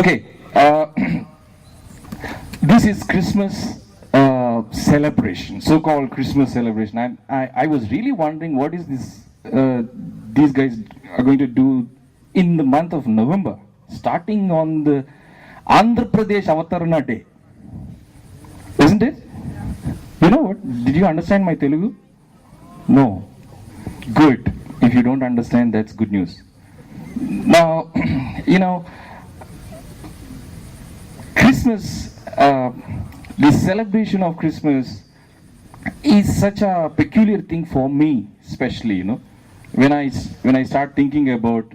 Okay, this is Christmas celebration, so-called Christmas celebration. I was really wondering what is this, these guys are going to do in the month of November, starting on the Andhra Pradesh Avatarana Day. Isn't it? You know what? Did you understand my Telugu? No. Good. If you don't understand, that's good news. Now, you know, Christmas, the celebration of Christmas is such a peculiar thing for me, especially, you know, when I start thinking about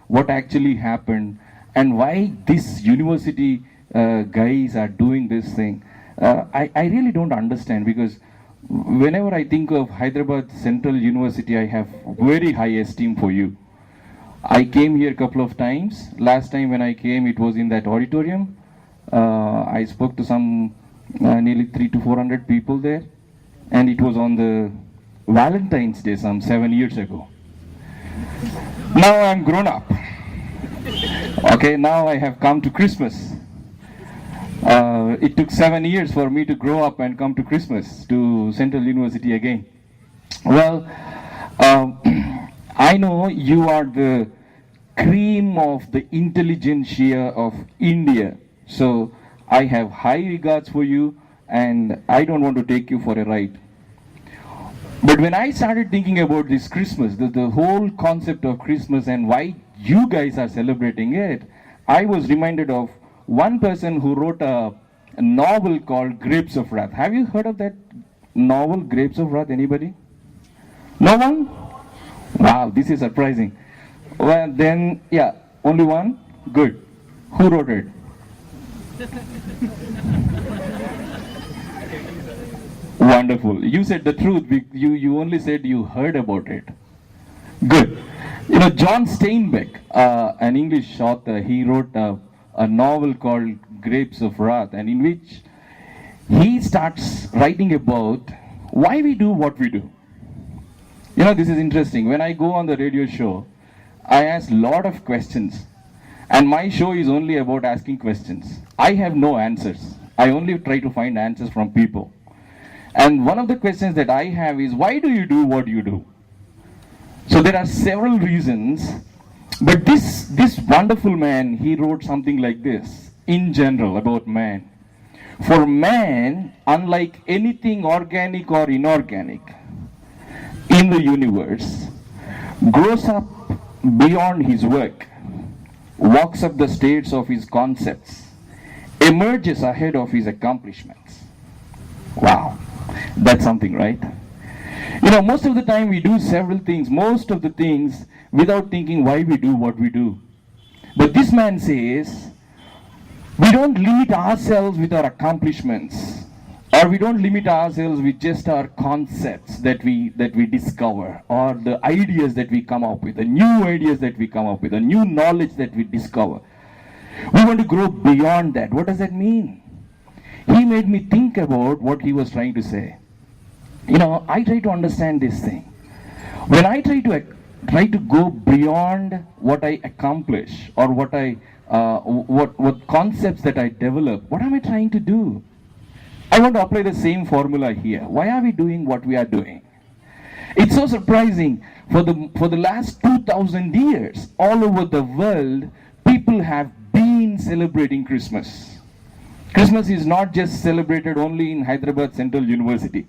what actually happened and why this university guys are doing this thing. I really don't understand, because whenever I think of Hyderabad Central University, I have very high esteem for you. I came here a couple of times. Last time when I came, it was in that auditorium. I spoke to some nearly 300 to 400 people there, and it was on the Valentine's Day some 7 years ago. Now I'm grown up. Okay, now I have come to Christmas. It took 7 years for me to grow up and come to Christmas, to Central University again. Well, I know you are the cream of the intelligentsia of India. So I have high regards for you, and I don't want to take you for a ride. But when I started thinking about this Christmas, the whole concept of Christmas and why you guys are celebrating it, I was reminded of one person who wrote a novel called Grapes of Wrath. Have you heard of that novel, Grapes of Wrath? Anybody? No one? Wow, this is surprising. Well, then, yeah, only one? Good. Who wrote it? Wonderful. You said the truth. You only said you heard about it. Good. You know, John Steinbeck, an English author, he wrote a novel called Grapes of Wrath, and in which he starts writing about why we do what we do. You know, this is interesting. When I go on the radio show, I ask a lot of questions, and my show is only about asking questions. I have no answers. I only try to find answers from people. And one of the questions that I have is, why do you do what you do? So there are several reasons, but this wonderful man, he wrote something like this, in general, about man. For man, unlike anything organic or inorganic in the universe, grows up beyond his work, walks up the stairs of his concepts, emerges ahead of his accomplishments. Wow, that's something, right? You know, most of the time we do several things, most of the things without thinking why we do what we do. But this man says, we don't limit ourselves with our accomplishments, or we don't limit ourselves with just our concepts that we discover, or the ideas that we come up with, the new ideas that we come up with, the new knowledge that we discover. We want to grow beyond that. What does that mean? He made me think about what he was trying to say. You know, I try to understand this thing. When I try to go beyond what I accomplish, or what concepts that I develop, what am I trying to do? I want to apply the same formula here. Why are we doing what we are doing? It's so surprising. For the last 2,000 years, all over the world, people have been celebrating Christmas. Christmas is not just celebrated only in Hyderabad Central University.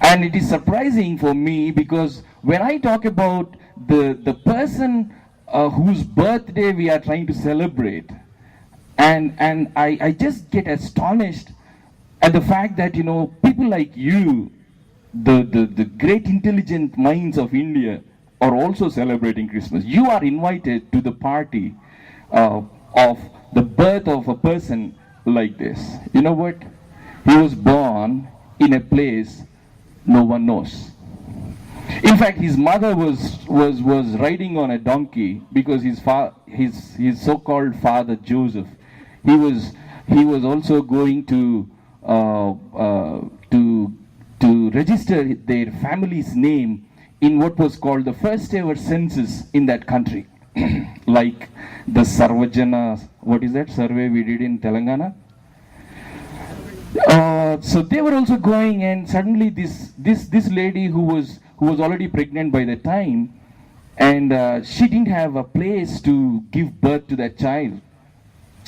And it is surprising for me, because when I talk about the person whose birthday we are trying to celebrate, and I just get astonished at the fact that, you know, people like you, the great intelligent minds of India, are also celebrating Christmas. You are invited to the party of the birth of a person like this. You know what? He was born in a place no one knows. In fact, his mother was riding on a donkey, because his so-called father Joseph, he was also going to register their family's name in what was called the first ever census in that country, like the Sarvajana what is that survey we did in Telangana? So they were also going, and suddenly this lady who was already pregnant by the time, and she didn't have a place to give birth to that child.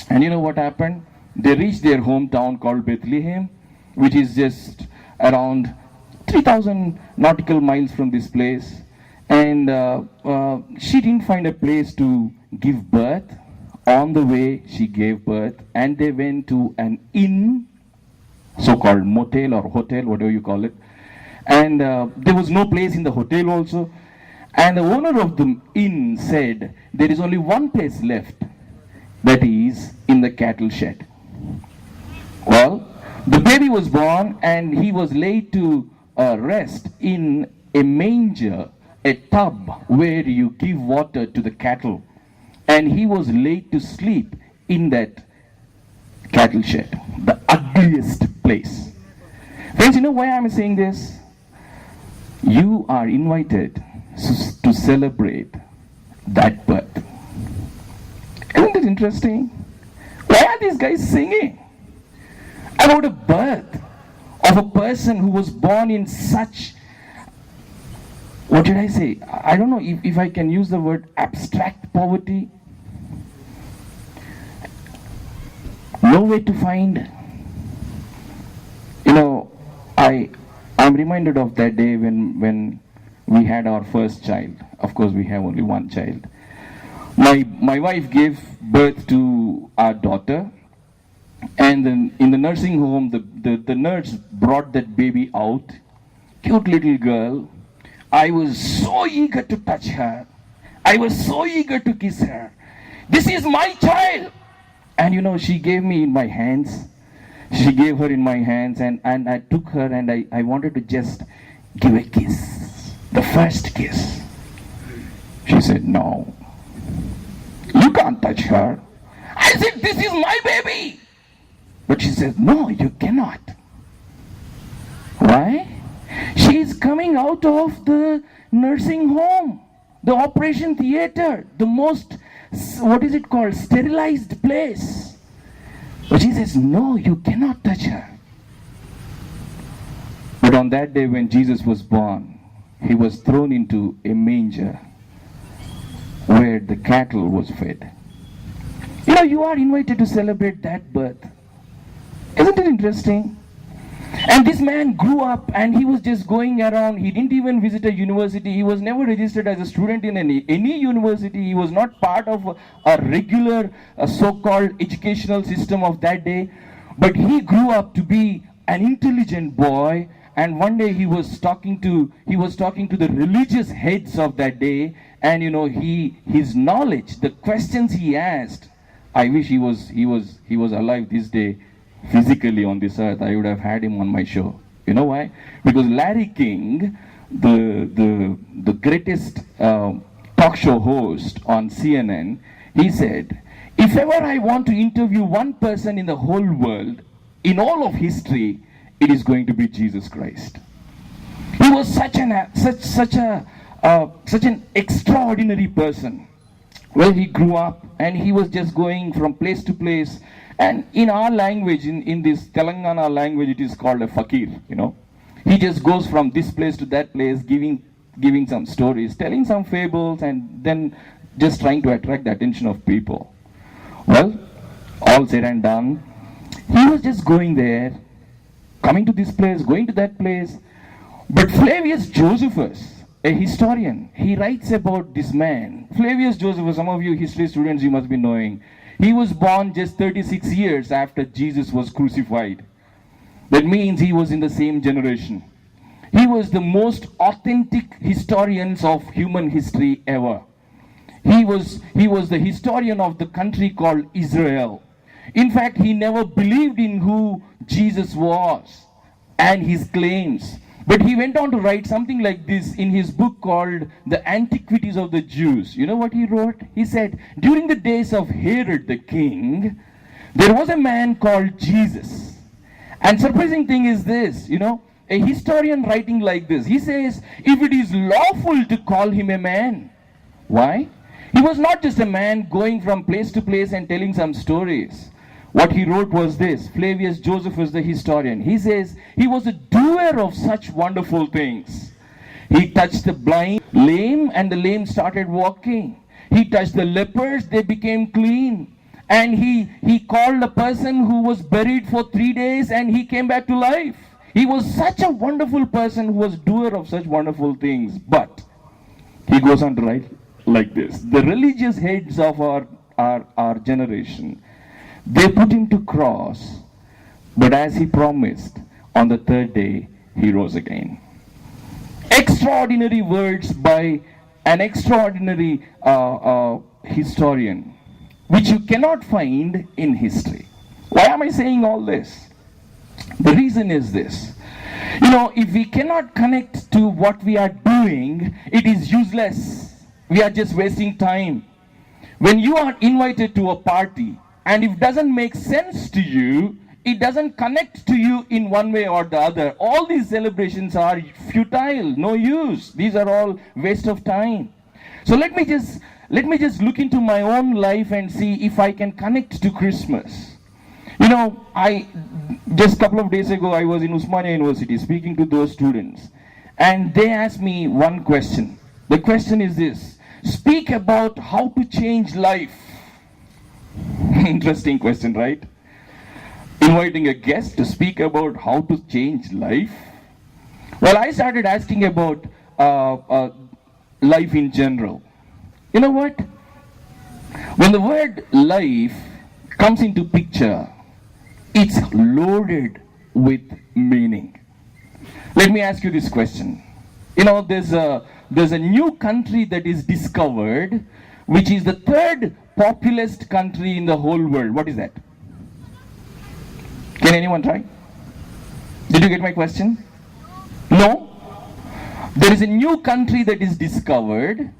And you know what happened? They reached their hometown called Bethlehem, which is just around 3,000 nautical miles from this place. And she didn't find a place to give birth. On the way, she gave birth, and they went to an inn, so-called motel or hotel, whatever you call it. And there was no place in the hotel also. And the owner of the inn said, there is only one place left, that is in the cattle shed. Well, the baby was born, and he was laid to rest in a manger, a tub where you give water to the cattle. And he was laid to sleep in that cattle shed, the ugliest place. Friends, you know why I'm saying this? You are invited to celebrate that birth. Isn't it interesting? Why are these guys singing about a birth of a person who was born in such, what did I say? I don't know if I can use the word abstract poverty. No way to find. You know, I'm reminded of that day when we had our first child. Of course, we have only one child. My wife gave birth to our daughter, and then in the nursing home, the nurse brought that baby out. Cute little girl. I was so eager to touch her. I was so eager to kiss her. This is my child. And you know, she gave me in my hands. She gave her in my hands, and I took her, and I wanted to just give a kiss. The first kiss. She said, no. You can't touch her. I said, this is my baby. But she said, no, you cannot. Why? She is coming out of the nursing home, the operation theater, the most, what is it called, sterilized place. But she says, no, you cannot touch her. But on that day when Jesus was born, he was thrown into a manger where the cattle was fed. You know, you are invited to celebrate that birth. Isn't it interesting? And this man grew up, and he was just going around. He didn't even visit a university. He was never registered as a student in any university. He was not part of a regular so-called educational system of that day. But he grew up to be an intelligent boy. And one day he was talking to the religious heads of that day. And you know, his knowledge, the questions he asked, I wish he was alive this day. Physically on this earth, I would have had him on my show. You know why? Because Larry King, the greatest talk show host on CNN, he said, if ever I want to interview one person in the whole world, in all of history, it is going to be Jesus Christ. He was such an extraordinary person. Well, he grew up, and he was just going from place to place. And in our language, in this Telangana language, it is called a fakir, you know. He just goes from this place to that place, giving some stories, telling some fables, and then just trying to attract the attention of people. Well, all said and done, he was just going there, coming to this place, going to that place. But Flavius Josephus, a historian, he writes about this man. Flavius Josephus, some of you history students, you must be knowing. He was born just 36 years after Jesus was crucified. That means he was in the same generation. He was the most authentic historian of human history ever. He was the historian of the country called Israel. In fact, he never believed in who Jesus was and his claims. But he went on to write something like this in his book called The Antiquities of the Jews. You know what he wrote? He said, during the days of Herod the king, there was a man called Jesus. And surprising thing is this, you know, a historian writing like this. He says, if it is lawful to call him a man. Why? He was not just a man going from place to place and telling some stories. What he wrote was this. Flavius Josephus, the historian, he says he was a doer of such wonderful things. He touched the blind, lame, and the lame started walking. He touched the lepers, they became clean. And he called a person who was buried for 3 days and he came back to life. He was such a wonderful person who was doer of such wonderful things. But he goes on to write like this. The religious heads of our generation, they put him to cross, but as he promised, on the third day, he rose again. Extraordinary words by an extraordinary historian, which you cannot find in history. Why am I saying all this? The reason is this. If we cannot connect to what we are doing, it is useless. We are just wasting time. When you are invited to a party, and if it doesn't make sense to you, it doesn't connect to you in one way or the other. All these celebrations are futile, no use. These are all waste of time. So let me just look into my own life and see if I can connect to Christmas. I just a couple of days ago I was in Usmania University speaking to those students, and they asked me one question. The question is this: speak about how to change life. Interesting question, right? Inviting a guest to speak about how to change life. Well, I started asking about life in general. You know what? When the word life comes into picture, it's loaded with meaning. Let me ask you this question. There's a new country that is discovered, which is the third populous country in the whole world. What is that? Can anyone try? Did you get my question? No? There is a new country that is discovered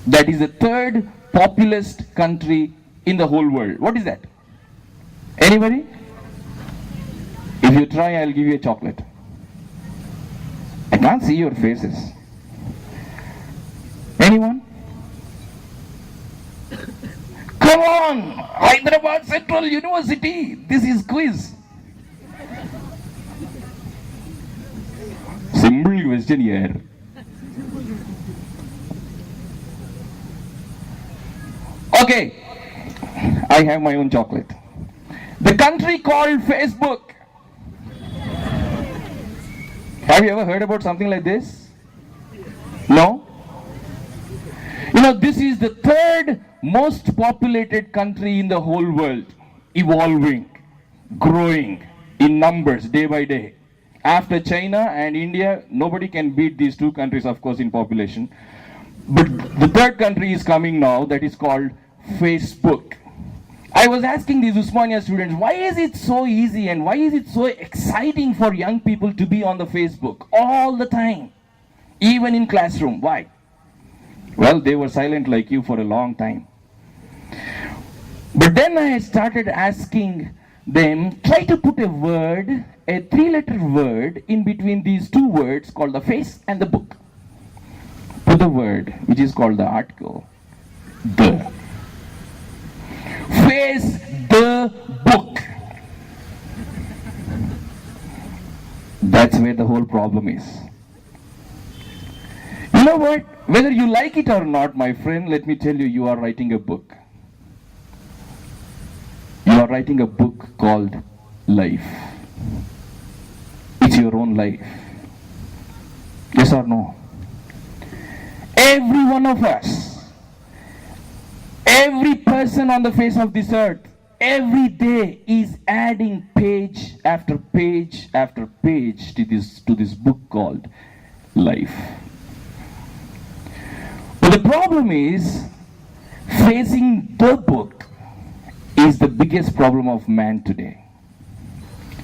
that is the third populous country in the whole world. What is that? Anybody? If you try, I'll give you a chocolate. I can't see your faces. Anyone? Come on! Hyderabad Central University! This is quiz. Simple question here. Okay, I have my own chocolate. The country called Facebook. Have you ever heard about something like this? No? This is the third most populated country in the whole world, evolving, growing in numbers day by day. After China and India, nobody can beat these two countries, of course, in population. But the third country is coming now, that is called Facebook. I was asking these Usmania students, why is it so easy and why is it so exciting for young people to be on the Facebook all the time, even in classroom? Why? Well, they were silent like you for a long time. But then I started asking them, try to put a word, a 3-letter word in between these two words called the face and the book. Put the word which is called the article, the. Face the book. That's where the whole problem is. You know what? Whether you like it or not, my friend, let me tell you, you are writing a book. You are writing a book called life. It's your own life. Yes or no? Every one of us, every person on the face of this earth, every day is adding page after page after page to this book called life. But the problem is, facing the book is the biggest problem of man today.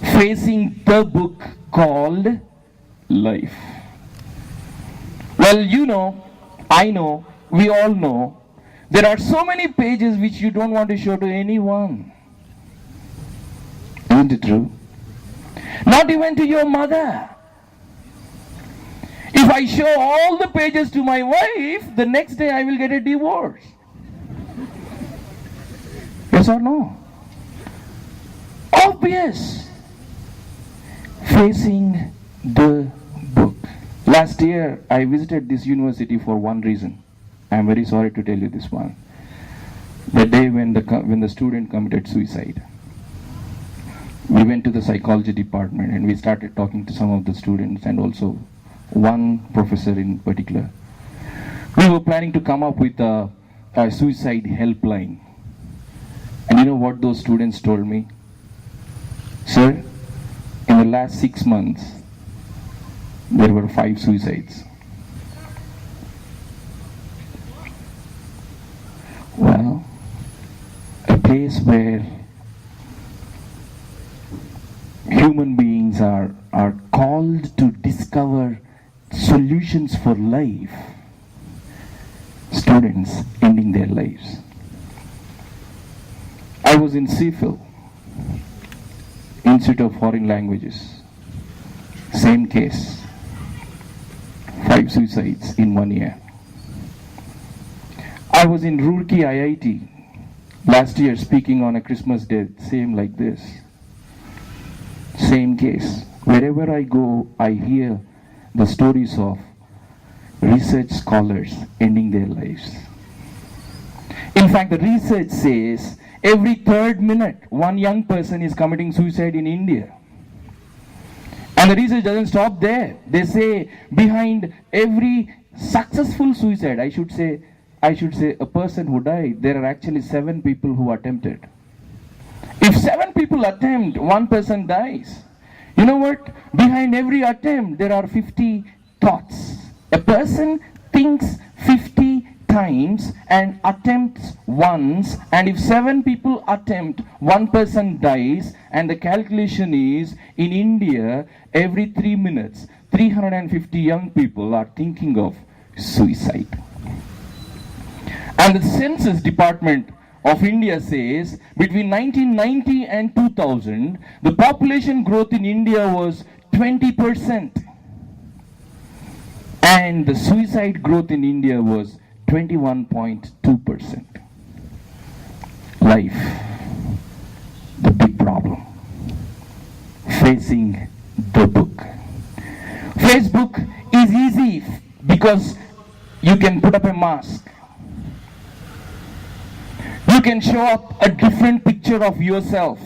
Facing the book called life. Well, you know, I know, we all know, there are so many pages which you don't want to show to anyone. Isn't it true? Not even to your mother. If I show all the pages to my wife, the next day I will get a divorce. Yes or no? Obvious. Facing the book. Last year, I visited this university for one reason. I am very sorry to tell you this one. The day when the student committed suicide. We went to the psychology department and we started talking to some of the students and also one professor in particular. We were planning to come up with a suicide helpline. And you know what those students told me? Sir, in the last 6 months, there were 5 suicides. Well, a place where human beings are called to discover solutions for life, students ending their lives. I was in CFIL, Institute of Foreign Languages. Same case. 5 suicides in 1 year. I was in Roorkee IIT last year speaking on a Christmas day, same like this. Same case. Wherever I go, I hear the stories of research scholars ending their lives. In fact, the research says every 3rd minute, one young person is committing suicide in India. And the research doesn't stop there. They say behind every successful suicide, I should say a person who died, there are actually 7 people who attempted. If 7 people attempt, 1 person dies. You know what? Behind every attempt, there are 50 thoughts. A person thinks 50 times and attempts once, and if 7 people attempt, 1 person dies, and the calculation is, in India, every 3 minutes, 350 young people are thinking of suicide. And the Census Department of India says between 1990 and 2000, the population growth in India was 20%. And the suicide growth in India was 21.2%. Life, the big problem. Facing the book. Facebook is easy because you can put up a mask. You can show up a different picture of yourself.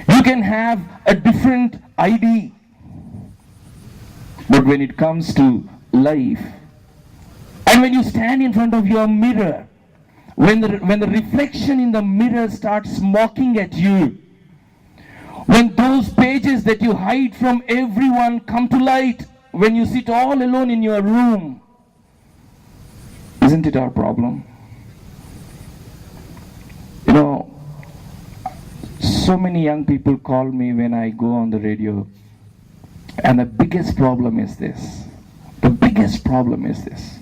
You can have a different ID. But when it comes to life, and when you stand in front of your mirror, when the reflection in the mirror starts mocking at you, when those pages that you hide from everyone come to light, when you sit all alone in your room, isn't it our problem? You know, so many young people call me when I go on the radio, and the biggest problem is this. The biggest problem is this.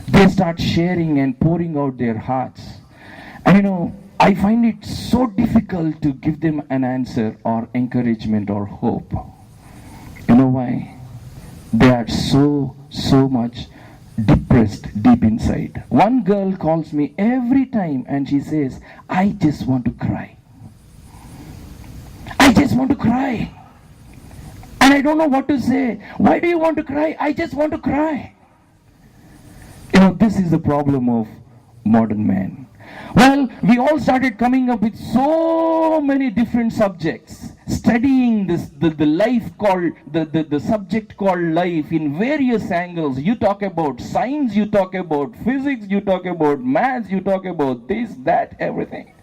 They start sharing and pouring out their hearts. And you know, I find it so difficult to give them an answer or encouragement or hope. You know why? They are so much depressed deep inside. One girl calls me every time and she says, I just want to cry. I just want to cry. And I don't know what to say. Why do you want to cry? I just want to cry. You know, this is the problem of modern man. Well, we all started coming up with so many different subjects, studying the life called, the subject called life in various angles. You talk about science, you talk about physics, you talk about maths, you talk about this, that, everything.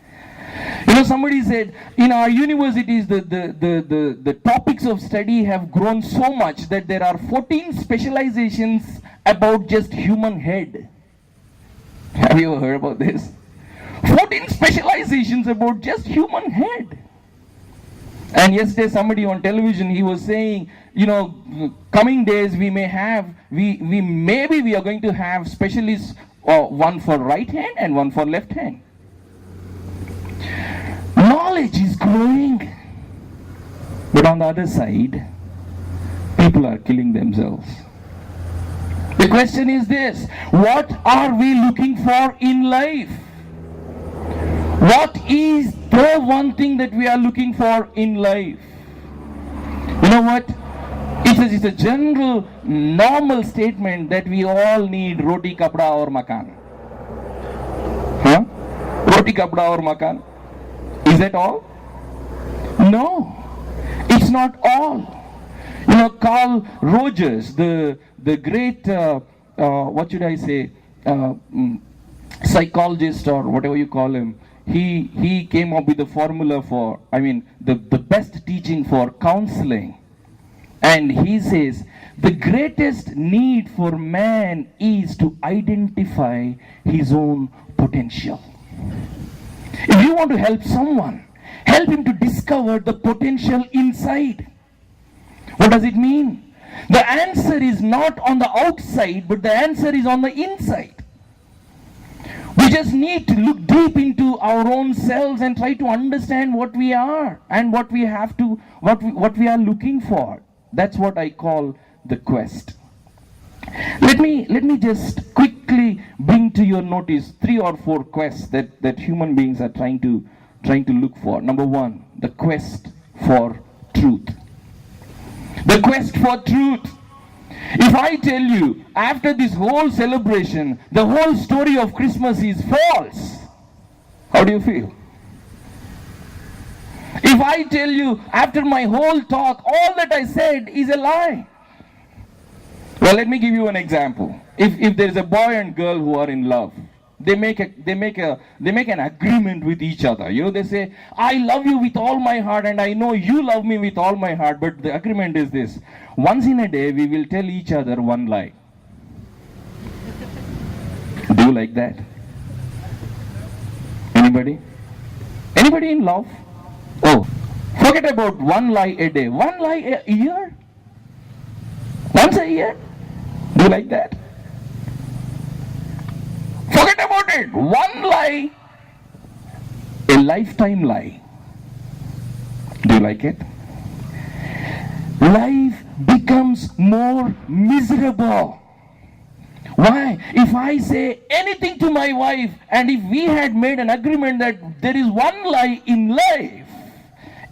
You know, somebody said, in our universities, the topics of study have grown so much that there are 14 specializations about just human head. Have you ever heard about this? 14 specializations about just human head. And yesterday somebody on television, he was saying, you know, coming days we may have, maybe we are going to have specialists, one for right hand and one for left hand. Knowledge is growing. But on the other side, people people are killing themselves. The question is this: what are we looking for in life? What is the one thing that we are looking for in life? You know what? It's a general, normal statement that we all need roti, kapda or makan. Huh? Roti, kapda or makan. Is that all? No, it's not all. You know, Carl Rogers, the great, what should I say, psychologist or whatever you call him, he came up with the formula for, the best teaching for counseling. And he says, the greatest need for man is to identify his own potential. If you want to help someone, help him to discover the potential inside. What does it mean? The answer is not on the outside, but the answer is on the inside. We just need to look deep into our own selves and try to understand what we are and what we have to, what we are looking for. That's what I call the quest. Let me just quickly bring to your notice 3 or 4 quests that human beings are trying to look for. Number 1, the quest for truth. The quest for truth. If I tell you after this whole celebration, the whole story of Christmas is false, how do you feel? If I tell you after my whole talk, all that I said is a lie. Well, let me give you an example. If there is a boy and girl who are in love, they make an agreement with each other. You know, they say, I love you with all my heart and I know you love me with all my heart, but the agreement is this: once in a day we will tell each other one lie. Do you like that? Anybody? Anybody in love? Oh, forget about one lie a day. One lie a year? Once a year? Do you like that? Forget about it. One lie, a lifetime lie. Do you like it? Life becomes more miserable. Why? If I say anything to my wife, and if we had made an agreement that there is one lie in life,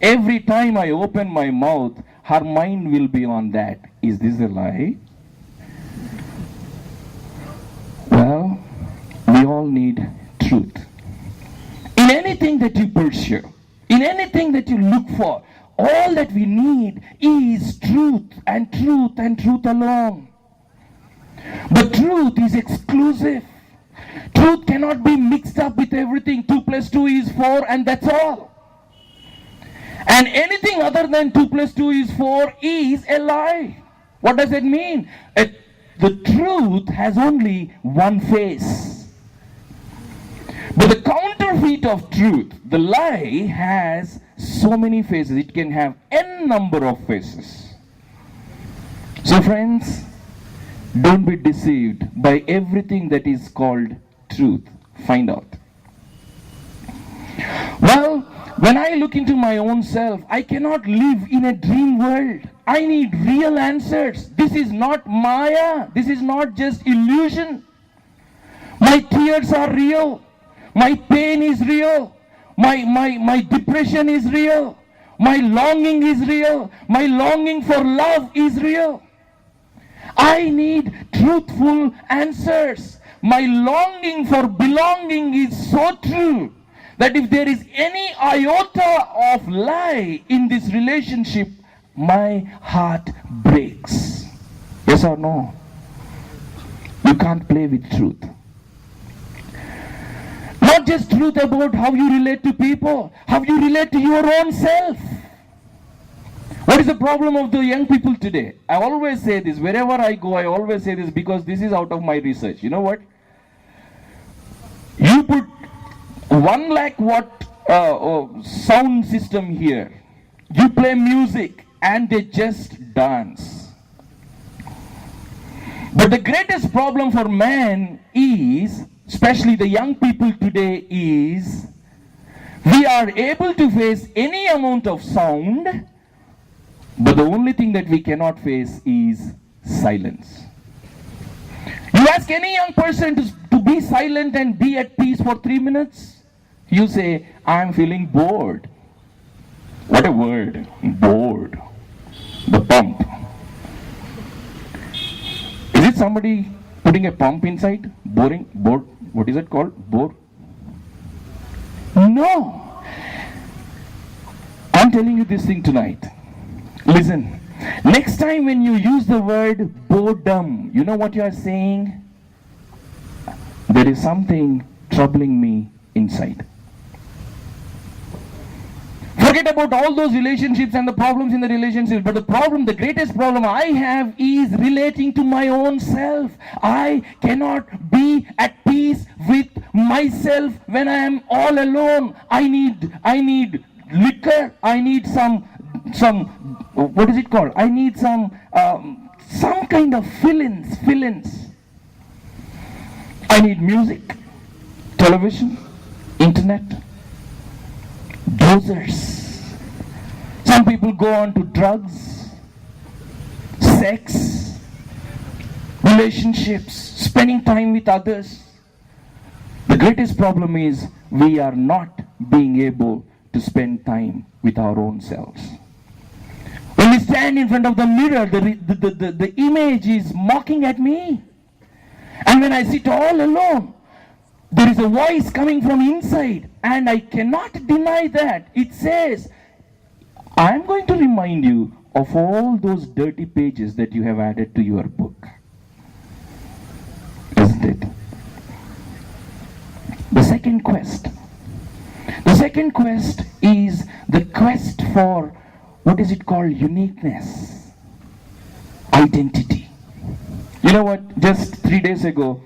every time I open my mouth, her mind will be on that. Is this a lie? Well, we all need truth. In anything that you pursue, in anything that you look for, all that we need is truth and truth and truth alone. But truth is exclusive. Truth cannot be mixed up with everything. 2 + 2 is 4 and that's all. And anything other than 2 + 2 is 4 is a lie. What does it mean? The truth has only one face. But the counterfeit of truth, the lie, has so many faces. It can have n number of faces. So friends, don't be deceived by everything that is called truth. Find out. Well, when I look into my own self, I cannot live in a dream world. I need real answers. This is not Maya. This is not just illusion. My tears are real. My pain is real. My depression is real. My longing is real. My longing for love is real. I need truthful answers. My longing for belonging is so true that if there is any iota of lie in this relationship, my heart breaks. Yes or no? You can't play with truth. Not just truth about how you relate to people, how you relate to your own self. What is the problem of the young people today? I always say this, wherever I go, I always say this because this is out of my research. You know what? You put 1 lakh watt sound system here. You play music and they just dance. But the greatest problem for man is, especially the young people today, is we are able to face any amount of sound But the only thing that we cannot face is silence. You ask any young person to be silent and be at peace for 3 minutes, you say, I am feeling bored. What a word, bored. The pump. Is it somebody putting a pump inside? Boring? Bored? What is it called? Bore? No. I'm telling you this thing tonight. Listen. Next time when you use the word boredom, you know what you are saying? There is something troubling me inside. Forget about all those relationships and the problems in the relationships, but the greatest problem I have is relating to my own self. I cannot be at peace with myself when I am all alone. I need liquor. I need some what is it called? I need some kind of fill-ins. I need music, television, internet, dosers. Some people go on to drugs, sex, relationships, spending time with others. The greatest problem is we are not being able to spend time with our own selves. When we stand in front of the mirror, the image is mocking at me. And when I sit all alone, there is a voice coming from inside, and I cannot deny that. It says, I am going to remind you of all those dirty pages that you have added to your book. Isn't it? The second quest is the quest for, what is it called? Uniqueness. Identity. You know what? Just 3 days ago,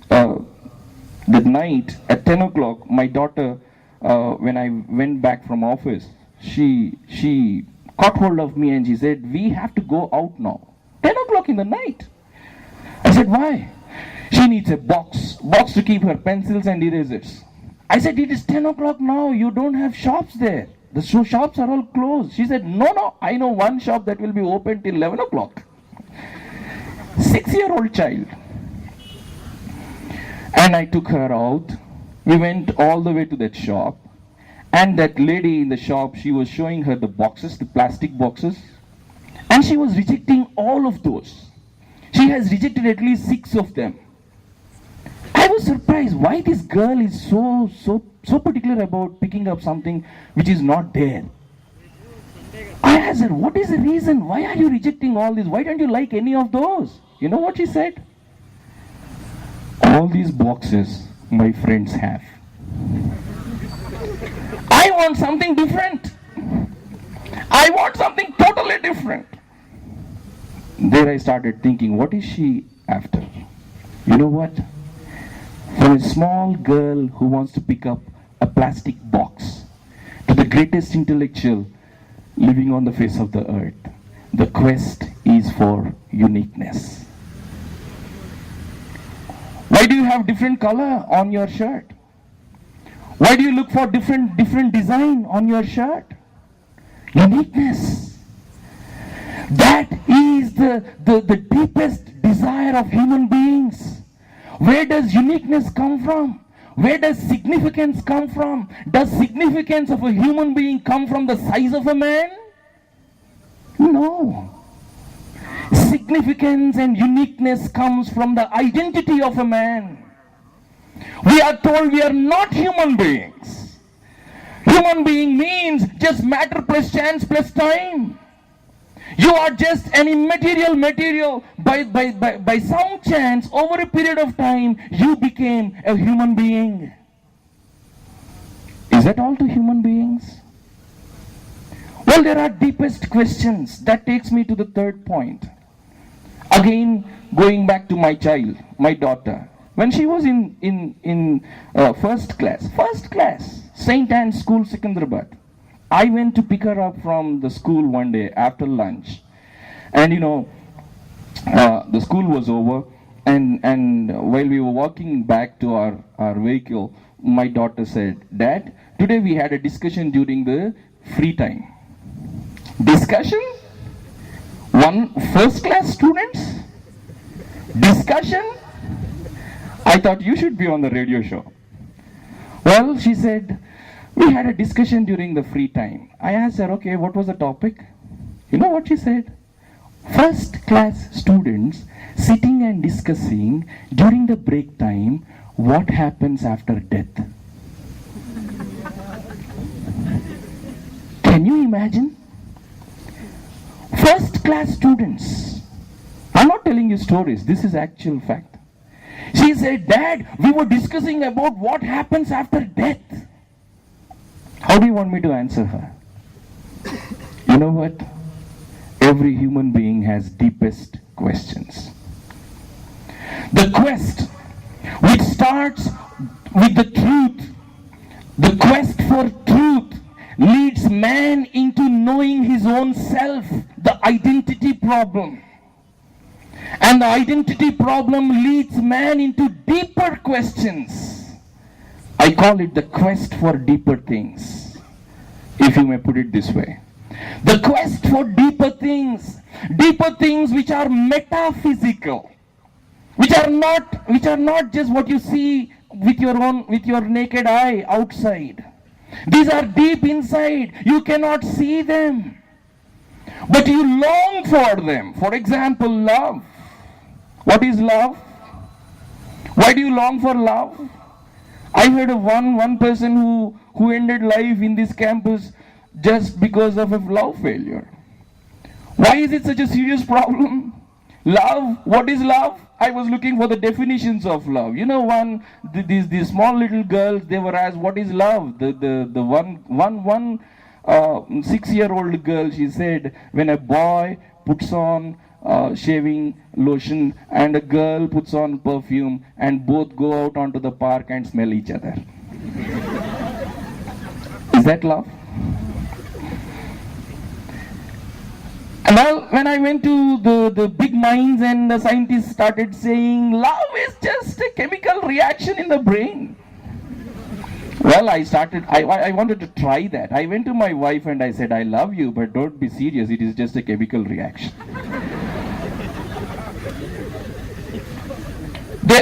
that night at 10 o'clock, my daughter, when I went back from office, she caught hold of me and she said, we have to go out now. 10 o'clock in the night. I said, why? She needs a box to keep her pencils and erasers. I said, it is 10 o'clock now. You don't have shops there. The shops are all closed. She said, no, I know one shop that will be open till 11 o'clock. 6-year-old child. And I took her out. We went all the way to that shop. And that lady in the shop, she was showing her the boxes, the plastic boxes. And she was rejecting all of those. She has rejected at least 6 of them. I was surprised why this girl is so particular about picking up something which is not there. I asked her, what is the reason? Why are you rejecting all this? Why don't you like any of those? You know what she said? All these boxes my friends have. I want something different. I want something totally different. There I started thinking, what is she after? You know what? From a small girl who wants to pick up a plastic box to the greatest intellectual living on the face of the earth, the quest is for uniqueness. Why do you have different color on your shirt? Why do you look for different design on your shirt? Uniqueness. That is the deepest desire of human beings. Where does uniqueness come from? Where does significance come from? Does significance of a human being come from the size of a man? No. Significance and uniqueness comes from the identity of a man. We are told we are not human beings. Human being means just matter plus chance plus time. You are just an immaterial material. By some chance, over a period of time, you became a human being. Is that all to human beings? Well, there are deepest questions. That takes me to the third point. Again, going back to my child, my daughter. When she was in first class, St. Anne's School, Secunderabad, I went to pick her up from the school one day after lunch. And the school was over, and while we were walking back to our vehicle, my daughter said, Dad, today we had a discussion during the free time. Discussion? first class students? Discussion? I thought you should be on the radio show. Well, she said, we had a discussion during the free time. I asked her, okay, what was the topic? You know what she said? First class students sitting and discussing during the break time what happens after death. Can you imagine? First class students. I'm not telling you stories, this is actual fact. She said, Dad, we were discussing about what happens after death. How do you want me to answer her? You know what? Every human being has deepest questions. The quest which starts with the truth, the quest for truth leads man into knowing his own self, the identity problem. And the identity problem leads man into deeper questions. I call it the quest for deeper things, if you may put it this way. The quest for deeper things which are metaphysical, which are not just what you see with your naked eye outside. These are deep inside. You cannot see them, but you long for them. For example, love. What is love? Why do you long for love? I heard of one person who ended life in this campus just because of a love failure. Why is it such a serious problem? Love, what is love? I was looking for the definitions of love. You know, these small little girls, they were asked, what is love? The one 6-year-old girl, she said, when a boy puts on shaving lotion and a girl puts on perfume and both go out onto the park and smell each other. Is that love? Well, when I went to the big minds and the scientists started saying love is just a chemical reaction in the brain. Well, I wanted to try that. I went to my wife and I said, I love you, but don't be serious, it is just a chemical reaction.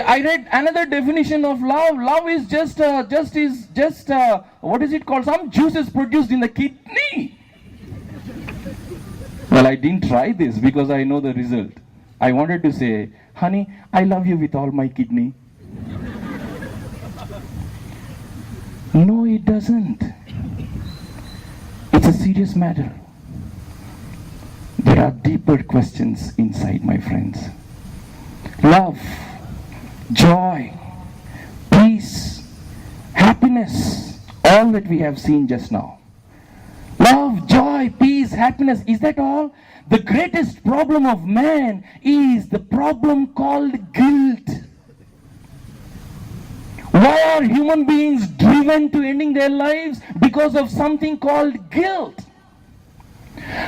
I read another definition of love. Love is just what is it called? Some juices produced in the kidney. Well, I didn't try this because I know the result. I wanted to say, honey, I love you with all my kidney. No, it doesn't. It's a serious matter. There are deeper questions inside, my friends. Love, joy, peace, happiness, all that we have seen just now. Love, joy, peace, happiness, is that all? The greatest problem of man is the problem called guilt. Why are human beings driven to ending their lives? Because of something called guilt.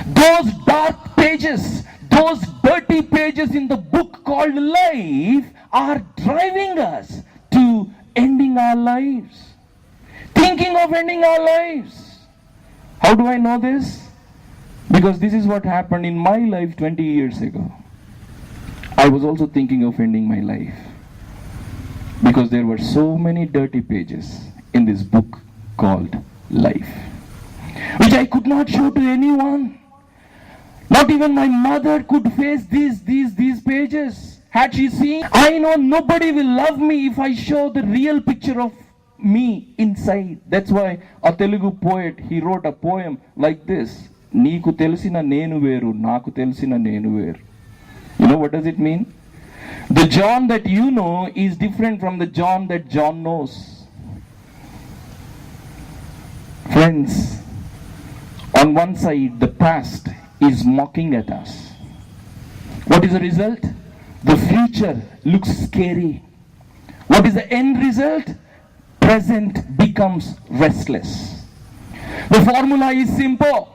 Those dark pages, those dirty pages in the book called life are driving us to ending our lives. Thinking of ending our lives. How do I know this? Because this is what happened in my life 20 years ago. I was also thinking of ending my life. Because there were so many dirty pages in this book called life, which I could not show to anyone. Not even my mother could face these pages. Had she seen, I know nobody will love me if I show the real picture of me inside. That's why a Telugu poet, he wrote a poem like this. Neeku telusina nenu veru, naku telusina nenu veru. You know what does it mean? The John that you know is different from the John that John knows. Friends, on one side, the past is mocking at us. What is the result? The future looks scary. What is the end result? Present becomes restless. The formula is simple.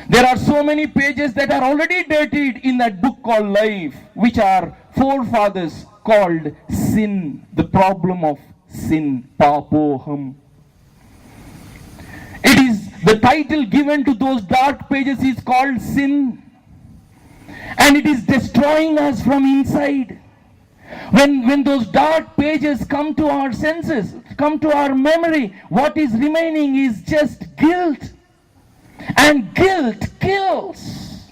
There are so many pages that are already dirtied in that book called life, which are forefathers called sin, the problem of sin, papoham. It is the title given to those dark pages is called sin. And it is destroying us from inside. When those dark pages come to our senses, come to our memory, what is remaining is just guilt. And guilt kills.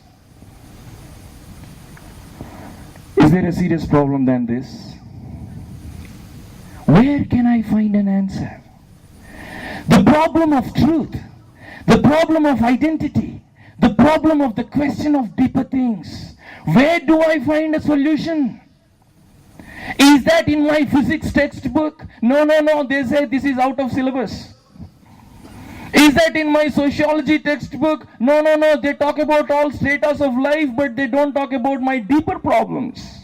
Is there a serious problem than this? Where can I find an answer? The problem of truth, the problem of identity, the problem of the question of deeper things. Where do I find a solution? Is that in my physics textbook? No, they say this is out of syllabus. Is that in my sociology textbook? No, they talk about all status of life, but they don't talk about my deeper problems.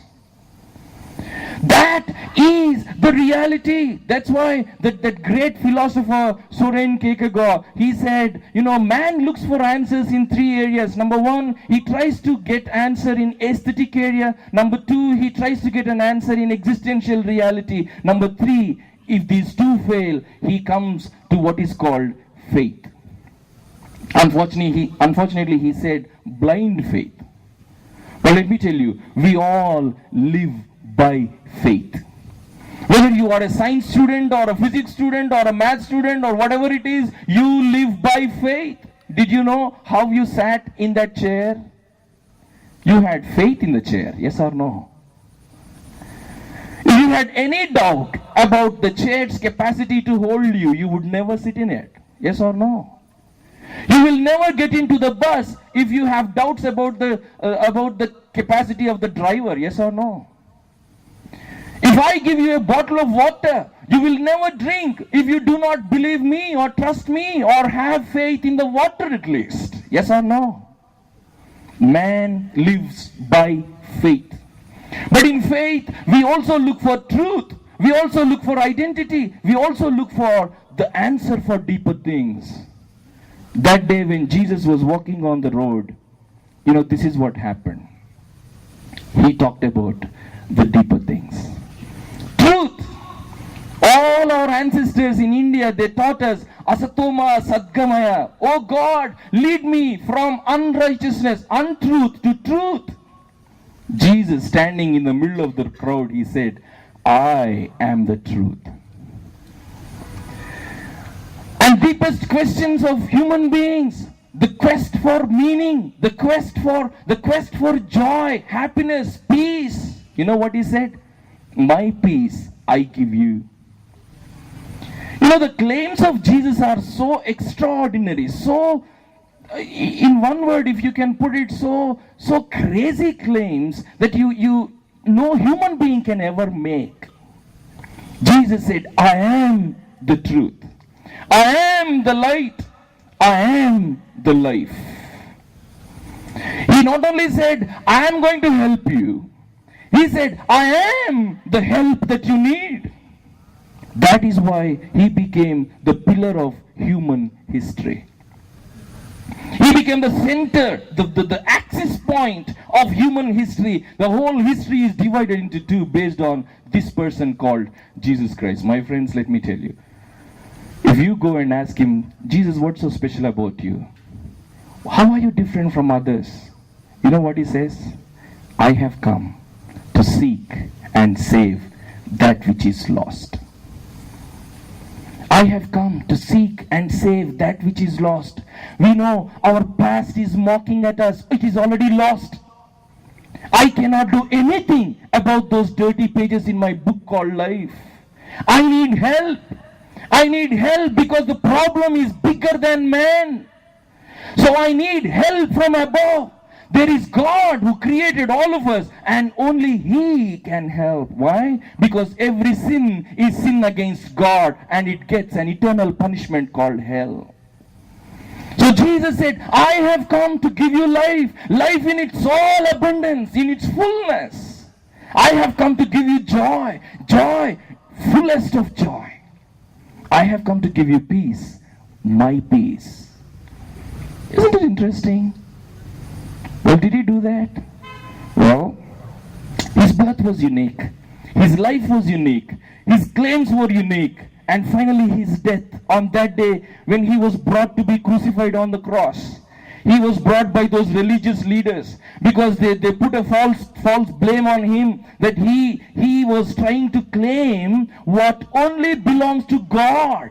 That is the reality. That's why that great philosopher Soren Kierkegaard, he said, man looks for answers in three areas. Number one, he tries to get answer in aesthetic area. Number two, he tries to get an answer in existential reality. Number three, if these two fail, he comes to what is called faith. Unfortunately, he said blind faith. But let me tell you, we all live by faith. Whether you are a science student or a physics student or a math student or whatever it is, you live by faith. Did you know how you sat in that chair? You had faith in the chair, yes or no? If you had any doubt about the chair's capacity to hold you, you would never sit in it, yes or no? You will never get into the bus if you have doubts about the capacity of the driver, yes or no? If I give you a bottle of water, you will never drink if you do not believe me or trust me or have faith in the water at least. Yes or no? Man lives by faith. But in faith, we also look for truth. We also look for identity. We also look for the answer for deeper things. That day when Jesus was walking on the road, this is what happened. He talked about the deeper things. Truth. All our ancestors in India, they taught us asatoma sadgamaya. Oh God, lead me from unrighteousness, untruth to truth. Jesus, standing in the middle of the crowd, he said, I am the truth. And deepest questions of human beings, the quest for meaning, the quest for joy, happiness, peace. You know what he said? My peace I give you. The claims of Jesus are so extraordinary, so, in one word, if you can put it, so crazy claims that no human being can ever make. Jesus said, I am the truth. I am the light. I am the life. He not only said, I am going to help you. He said, I am the help that you need. That is why he became the pillar of human history. He became the center, the axis point of human history. The whole history is divided into two based on this person called Jesus Christ. My friends, let me tell you. If you go and ask him, Jesus, what's so special about you? How are you different from others? You know what he says? I have come to seek and save that which is lost. I have come to seek and save that which is lost. We know our past is mocking at us. It is already lost. I cannot do anything about those dirty pages in my book called life. I need help. I need help because the problem is bigger than man. So I need help from above. There is God who created all of us and only He can help. Why? Because every sin is sin against God and it gets an eternal punishment called hell. So Jesus said, I have come to give you life, life in its all abundance, in its fullness. I have come to give you joy, joy, fullest of joy. I have come to give you peace, my peace. Isn't it interesting? Well, did he do that? Well, his birth was unique. His life was unique. His claims were unique. And finally his death on that day when he was brought to be crucified on the cross. he was brought by those religious leaders because they put a false blame on him that he was trying to claim what only belongs to God.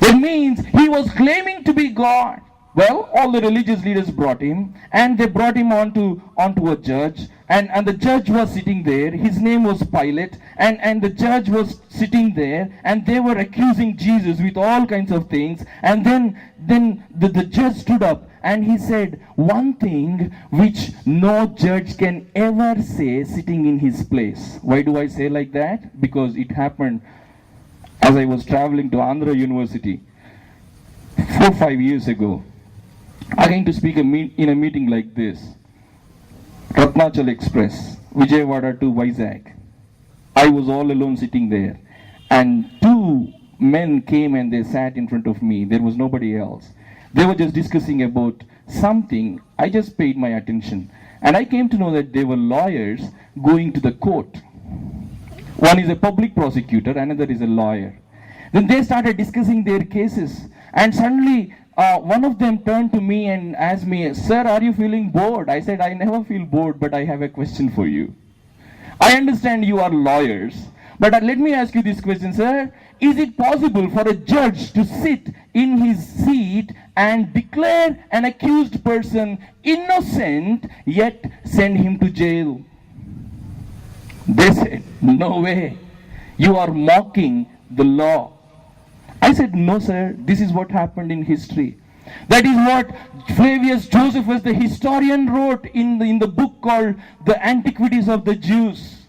That means he was claiming to be God. Well, all the religious leaders brought him, and they brought him onto a judge, and the judge was sitting there. His name was Pilate, and the judge was sitting there, and they were accusing Jesus with all kinds of things. And then the judge stood up and he said one thing which no judge can ever say sitting in his place. Why do I say like that? Because it happened as I was traveling to Andhra University 4-5 years ago. I'm going to speak in a meeting like this. Ratnachal Express, Vijayawada to Vizag. I was all alone sitting there, and two men came and they sat in front of me. There was nobody else. They were just discussing about something. I just paid my attention, and I came to know that they were lawyers going to the court. One is a public prosecutor, another is a lawyer. Then they started discussing their cases, and suddenly one of them turned to me and asked me, "Sir, are you feeling bored?" I said, "I never feel bored, but I have a question for you. I understand you are lawyers, but let me ask you this question, sir. Is it possible for a judge to sit in his seat and declare an accused person innocent, yet send him to jail?" They said, "No way. You are mocking the law." I said, "No, sir. This is what happened in history. That is what Flavius Josephus, the historian, wrote in the book called The Antiquities of the Jews.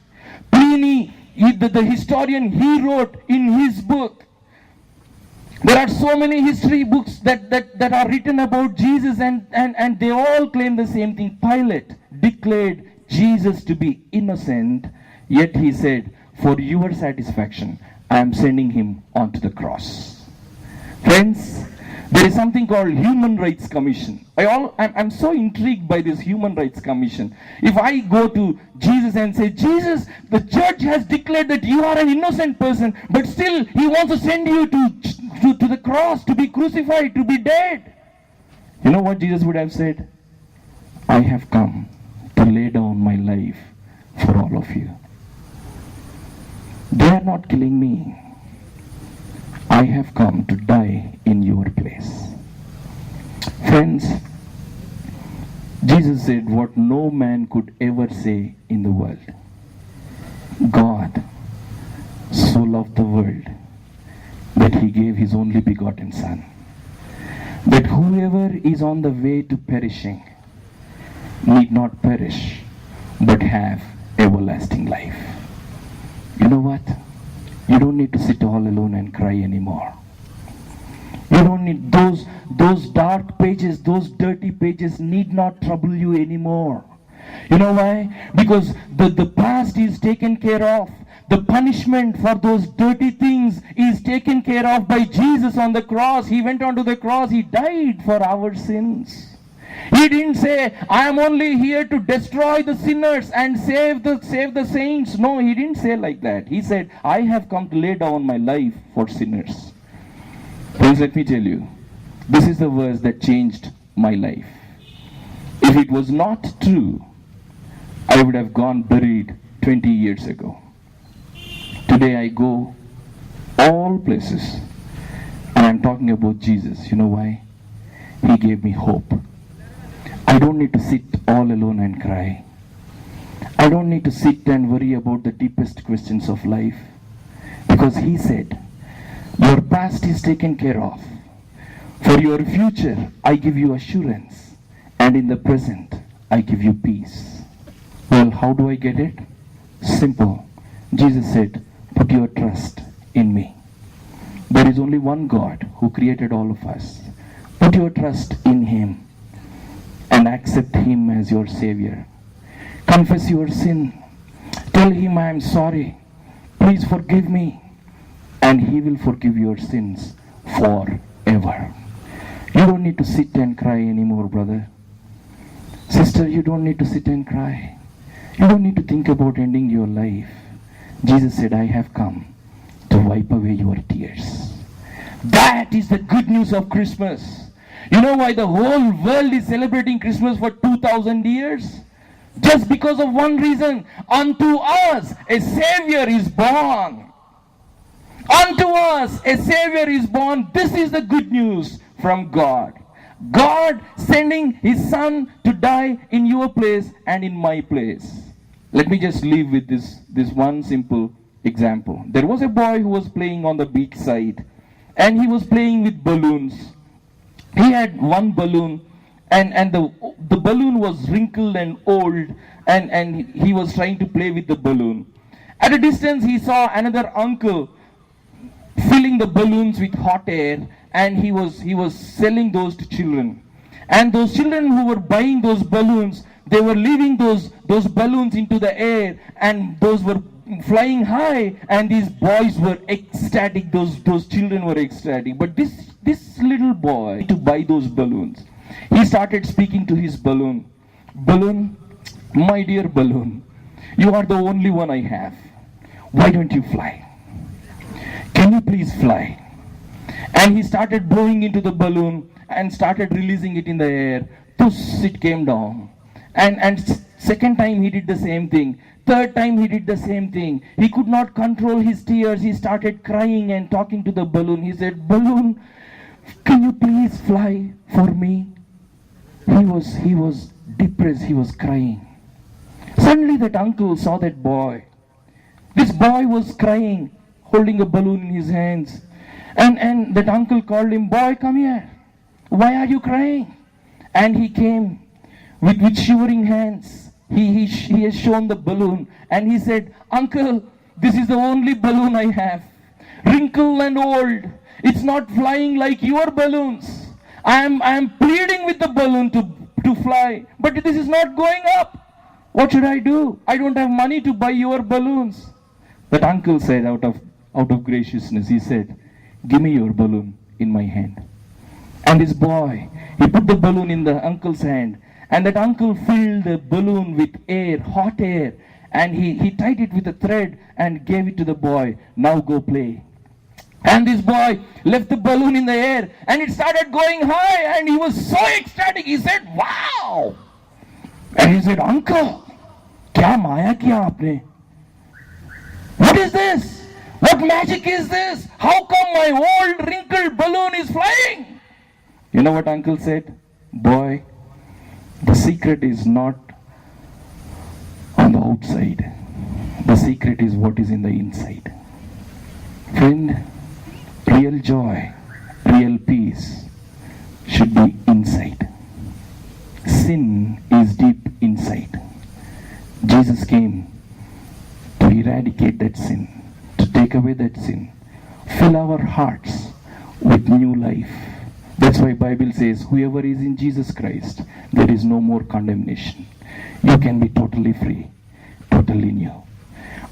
Pliny, the historian, he wrote in his book. There are so many history books that are written about Jesus, and they all claim the same thing. Pilate declared Jesus to be innocent, yet he said, "For your satisfaction, I am sending him onto the cross." Friends, there is something called Human Rights Commission. I'm so intrigued by this Human Rights Commission. If I go to Jesus and say, "Jesus, the judge has declared that you are an innocent person, but still he wants to send you to the cross, to be crucified, to be dead." You know what Jesus would have said? "I have come to lay down my life for all of you. They are not killing me. I have come to die in your place." Friends, Jesus said what no man could ever say in the world. God so loved the world that he gave his only begotten Son, that whoever is on the way to perishing need not perish, but have everlasting life. You know what? You don't need to sit all alone and cry anymore. You don't need those dark pages, those dirty pages need not trouble you anymore. You know why? Because the past is taken care of. The punishment for those dirty things is taken care of by Jesus on the cross. He went onto the cross. He died for our sins. He didn't say, "I am only here to destroy the sinners and save the saints." No, he didn't say like that. He said, "I have come to lay down my life for sinners." Please let me tell you, this is the verse that changed my life. If it was not true, I would have gone buried 20 years ago. Today I go all places and I'm talking about Jesus. You know why? He gave me hope. I don't need to sit all alone and cry. I don't need to sit and worry about the deepest questions of life, because he said, "Your past is taken care of. For your future, I give you assurance, and in the present, I give you peace." Well, how do I get it? Simple. Jesus said, "Put your trust in me." There is only one God who created all of us. Put your trust in him and accept him as your Savior. Confess your sin. Tell him, "I am sorry. Please forgive me." And he will forgive your sins forever. You don't need to sit and cry anymore, brother. Sister, you don't need to sit and cry. You don't need to think about ending your life. Jesus said, "I have come to wipe away your tears." That is the good news of Christmas. You know why the whole world is celebrating Christmas for 2000 years? Just because of one reason. Unto us a Savior is born. Unto us a Savior is born. This is the good news from God. God sending His Son to die in your place and in my place. Let me just leave with this one simple example. There was a boy who was playing on the beach side, and he was playing with balloons. He had one balloon, and the balloon was wrinkled and old, and he was trying to play with the balloon. At a distance, he saw another uncle filling the balloons with hot air, and he was selling those to children. And those children who were buying those balloons, they were leaving those balloons into the air, and those were flying high, and these boys were ecstatic. Those children were ecstatic. But this little boy, to buy those balloons, he started speaking to his balloon. Balloon, my dear balloon, you are the only one I have. Why don't you fly? Can you please fly? And he started blowing into the balloon and started releasing it in the air. Puss, it came down. And second time he did the same thing. Third time he did the same thing. He could not control his tears. He started crying and talking to the balloon. He said, balloon, can you please fly for me? He was depressed. He was crying. Suddenly that uncle saw that boy. This boy was crying, holding a balloon in his hands. And that uncle called him, boy, come here. Why are you crying? And he came with shivering hands. He has shown the balloon, and he said, uncle, this is the only balloon I have. Wrinkled and old. It's not flying like your balloons. I am pleading with the balloon to fly, but this is not going up. What should I do? I don't have money to buy your balloons. That uncle said, out of graciousness, he said, give me your balloon in my hand. And this boy, he put the balloon in the uncle's hand, and that uncle filled the balloon with air, hot air, and he tied it with a thread and gave it to the boy. Now go play. And this boy left the balloon in the air, and it started going high, and he was so ecstatic. He said, wow. And he said, uncle, kya maya kiya aapne? What is this? What magic is this? How come my old wrinkled balloon is flying? You know what uncle said? Boy, the secret is not on the outside. The secret is what is in the inside. Friend, real joy, real peace should be inside. Sin is deep inside. Jesus came to eradicate that sin, to take away that sin, fill our hearts with new life. That's why Bible says, whoever is in Jesus Christ, there is no more condemnation. You can be totally free, totally new.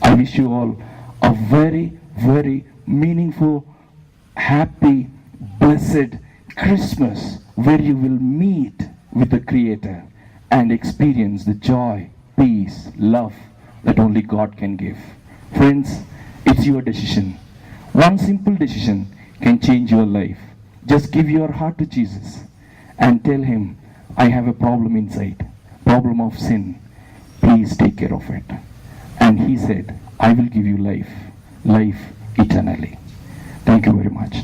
I wish you all a very, very meaningful, happy, blessed Christmas, where you will meet with the Creator and experience the joy, peace, love that only God can give. Friends, it's your decision. One simple decision can change your life. Just give your heart to Jesus and tell Him, I have a problem inside, problem of sin. Please take care of it. And He said, I will give you life, life eternally. Thank you very much.